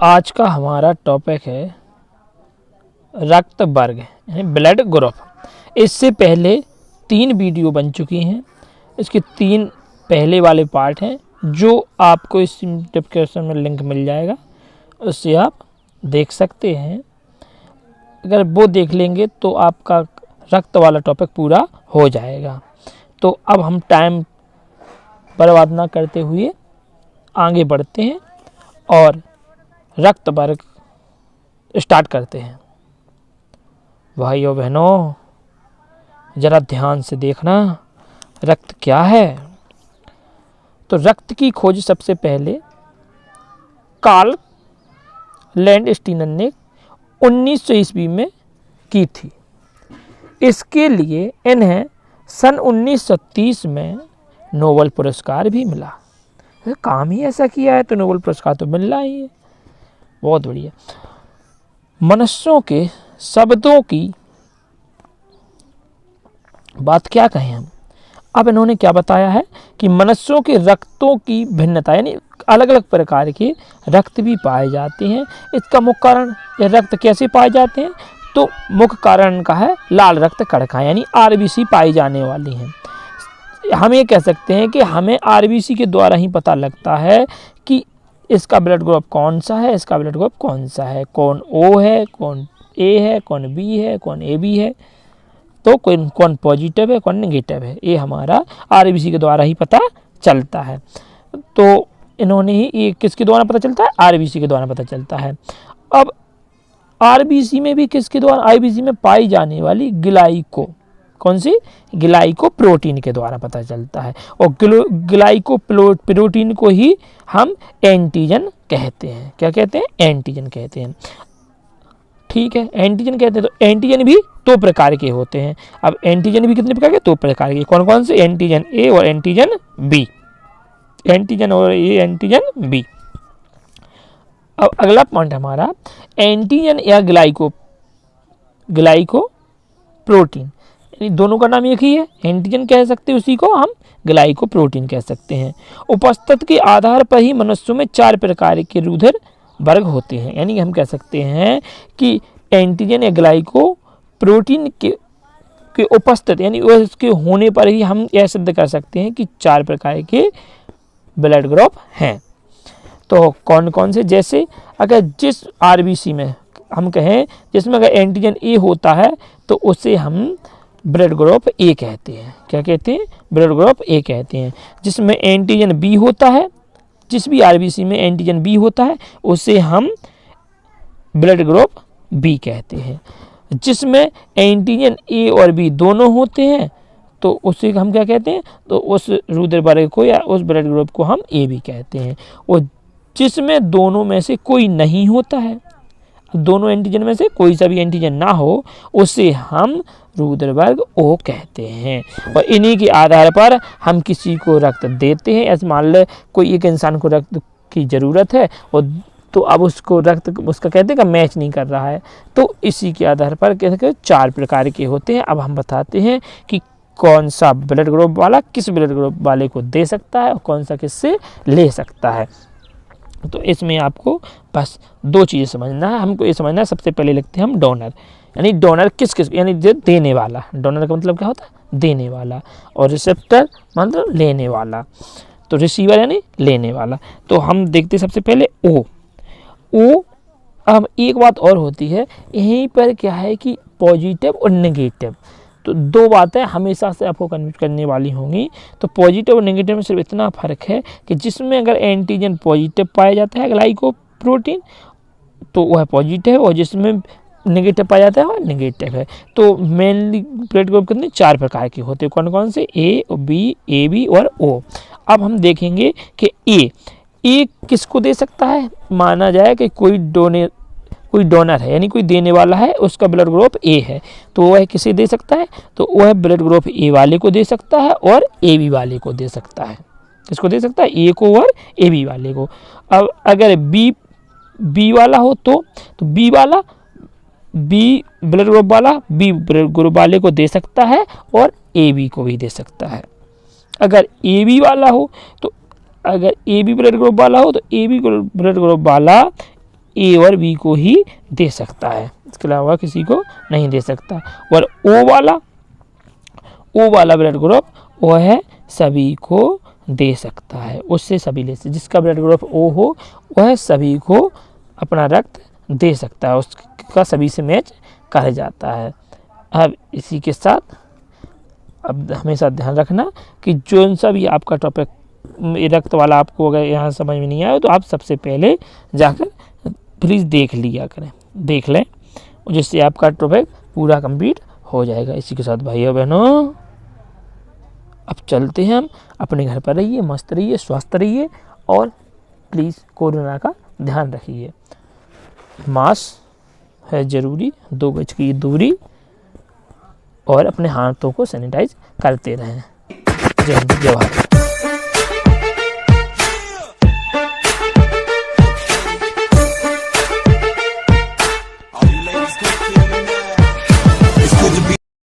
आज का हमारा टॉपिक है रक्त वर्ग यानी ब्लड ग्रुप। इससे पहले 3 वीडियो बन चुकी हैं। इसके 3 पहले वाले पार्ट हैं जो आपको इस डिस्क्रिप्शन में लिंक मिल जाएगा, उससे आप देख सकते हैं। अगर वो देख लेंगे तो आपका रक्त वाला टॉपिक पूरा हो जाएगा। तो अब हम टाइम बर्बाद ना करते हुए आगे बढ़ते हैं और रक्त वर्ग स्टार्ट करते हैं। भाइयों बहनों, जरा ध्यान से देखना रक्त क्या है। तो रक्त की खोज सबसे पहले कार्ल लैंडस्टीनर ने 1900 ईस्वी में की थी। इसके लिए इन्हें सन 1930 में नोबेल पुरस्कार भी मिला। काम ही ऐसा किया है तो नोबेल पुरस्कार तो मिलना ही है। बहुत बढ़िया। मनुष्यों के शब्दों की बात क्या कहें हम। अब इन्होंने क्या बताया है कि मनुष्यों के रक्तों की भिन्नता यानी अलग अलग प्रकार के रक्त भी पाए जाते हैं। इसका मुख्य कारण ये रक्त कैसे पाए जाते हैं, तो मुख्य कारण का है लाल रक्त कणिका यानी आरबीसी पाई जाने वाली हैं। हम ये कह सकते हैं कि हमें आरबीसी के द्वारा ही पता लगता है कि इसका ब्लड ग्रुप कौन सा है, इसका ब्लड ग्रुप कौन सा है, कौन ओ है, कौन ए है, कौन बी है, कौन ए बी है, तो कौन पॉजिटिव है, कौन नेगेटिव है। ये हमारा आरबीसी के द्वारा ही पता चलता है। तो इन्होंने ही ये किसके द्वारा पता चलता है, आरबीसी के द्वारा पता चलता है। अब आरबीसी में भी किसके द्वारा, आरबीसी में पाई जाने वाली ग्लाइको, कौन सी, ग्लाइको प्रोटीन के द्वारा पता चलता है। और ग्लाइको प्रोटीन को ही हम एंटीजन कहते हैं। क्या कहते हैं, एंटीजन कहते हैं। ठीक है, एंटीजन कहते हैं। तो एंटीजन भी 2 प्रकार के होते हैं। अब एंटीजन भी कितने प्रकार के, 2 प्रकार के। कौन कौन से, एंटीजन ए और एंटीजन बी। एंटीजन और ए, एंटीजन बी। अब अगला पॉइंट हमारा एंटीजन या ग्लाइको प्रोटीन, दोनों का नाम एक ही है। एंटीजन कह सकते हैं उसी को हम ग्लाइको प्रोटीन कह सकते हैं। उपस्थिति के आधार पर ही मनुष्यों में 4 प्रकार के रुधिर वर्ग होते हैं। यानी हम कह सकते हैं कि एंटीजन या ग्लाइको प्रोटीन के उपस्थित यानी उसके होने पर ही हम यह सिद्ध कर सकते हैं कि 4 प्रकार के ब्लड ग्रुप हैं। तो कौन कौन से, जैसे अगर जिस आरबीसी में हम कहें जिसमें अगर एंटीजन ए होता है तो उसे हम ब्लड ग्रुप ए कहते हैं। क्या कहते हैं, ब्लड ग्रुप ए कहते हैं। जिसमें एंटीजन बी होता है, जिस भी आरबीसी में एंटीजन बी होता है उसे हम ब्लड ग्रुप बी कहते हैं। जिसमें एंटीजन ए और बी दोनों होते हैं तो उसे हम क्या कहते हैं, तो उस रुधिर वर्ग को या उस ब्लड ग्रुप को हम ए बी कहते हैं। और जिसमें दोनों में से कोई नहीं होता है, दोनों एंटीजन में से कोई सा भी एंटीजन ना हो, उसे हम रुधिर वर्ग ओ कहते हैं। और इन्हीं के आधार पर हम किसी को रक्त देते हैं। ऐसे मान ले कोई एक इंसान को रक्त की ज़रूरत है और तो अब उसको रक्त उसका कहते हैं कि मैच नहीं कर रहा है, तो इसी के आधार पर कहते 4 प्रकार के होते हैं। अब हम बताते हैं कि कौन सा ब्लड ग्रुप वाला किस ब्लड ग्रुप वाले को दे सकता है और कौन सा किससे ले सकता है। तो इसमें आपको बस 2 चीज़ें समझना है। हमको ये समझना है, सबसे पहले लिखते हैं हम डोनर, यानी डोनर किस किस, यानी देने वाला। डोनर का मतलब क्या होता है, देने वाला। और रिसेप्टर मतलब लेने वाला। तो रिसीवर यानी लेने वाला। तो हम देखते हैं सबसे पहले ओ। अब एक बात और होती है यहीं पर, क्या है कि पॉजिटिव और नेगेटिव, तो 2 बातें हमेशा से आपको कन्फ्यूज करने वाली होंगी। तो पॉजिटिव और नेगेटिव में सिर्फ इतना फ़र्क है कि जिसमें अगर एंटीजन पॉजिटिव पाया जाता है ग्लाइको प्रोटीन तो वह पॉजिटिव, और जिसमें नेगेटिव पाया जाता है वह नेगेटिव है। तो मेनली ब्लड ग्रुप कितने 4 प्रकार के होते हैं। कौन कौन से, ए बी, ए बी और ओ। अब हम देखेंगे कि ए किसको दे सकता है। माना जाए कि कोई डोनर है यानी कोई देने वाला है, उसका ब्लड ग्रुप ए है, तो वह किसे दे सकता है, तो वह ब्लड ग्रुप ए वाले को दे सकता है और ए बी वाले को दे सकता है। किसको दे सकता है, ए को और ए बी वाले को। अब अगर बी वाला हो तो बी वाला बी ब्लड ग्रुप वाला बी ब्लड ग्रुप वाले को दे सकता है और ए बी को भी दे सकता है। अगर ए बी वाला हो तो, अगर ए बी ब्लड ग्रुप वाला हो तो ए बी ब्लड ग्रुप वाला ए और बी को ही दे सकता है, इसके अलावा किसी को नहीं दे सकता। और ओ वाला ब्लड ग्रुप वो है सभी को दे सकता है, उससे सभी ले सकते, जिसका ब्लड ग्रुप ओ हो वह सभी को अपना रक्त दे सकता है, उसका सभी से मैच कहा जाता है। अब इसी के साथ अब हमेशा ध्यान रखना कि जो सा भी आपका टॉपिक रक्त वाला आपको अगर यहाँ समझ में नहीं आया तो आप सबसे पहले जाकर प्लीज़ देख लें, जिससे आपका टॉपिक पूरा कंप्लीट हो जाएगा। इसी के साथ भाइयों बहनों अब चलते हैं हम, अपने घर पर रहिए, मस्त रहिए, स्वस्थ रहिए और प्लीज़ कोरोना का ध्यान रखिए। मास्क है ज़रूरी, 2 गज की दूरी और अपने हाथों को सैनिटाइज करते रहें। जय हिंद, जय Bharat. All you ladies go